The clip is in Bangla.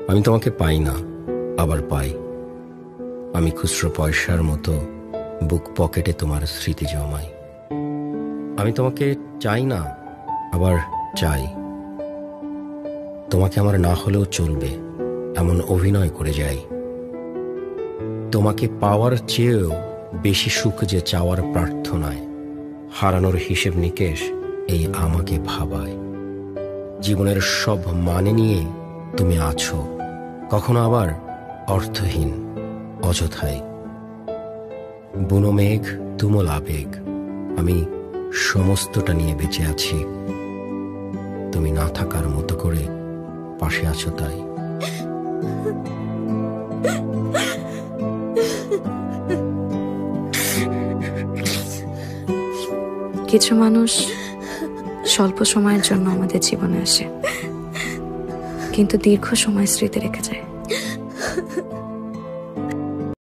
আমি তোমাকে পাই না, আবার পাই। আমি খুচরো পয়সার মতো বুক পকেটে তোমার স্মৃতি জমাই। আমি তোমাকে চাই না, আবার চাই। তোমাকে আমার না হলেও চলবে এমন অভিনয় করে যাই। তোমাকে পাওয়ার চেয়েও বেশি সুখ যে চাওয়ার প্রার্থনায়, হারানোর হিসেব নিকেশ এই আমাকে ভাবায়। জীবনের সব মানে নিয়ে তুমি আছো, কখনো আবার অর্থহীন অযথায়। বুনো মেঘ তুমুল আবেগ, আমি সমস্তটা নিয়ে বেঁচে আছি। তুমি না থাকার মতো করে পাশে আছো তাই। কিছু মানুষ স্বল্প সময়ের জন্য আমাদের জীবনে আসে, কিন্তু দীর্ঘ সময় স্মৃতি রেখে যায়।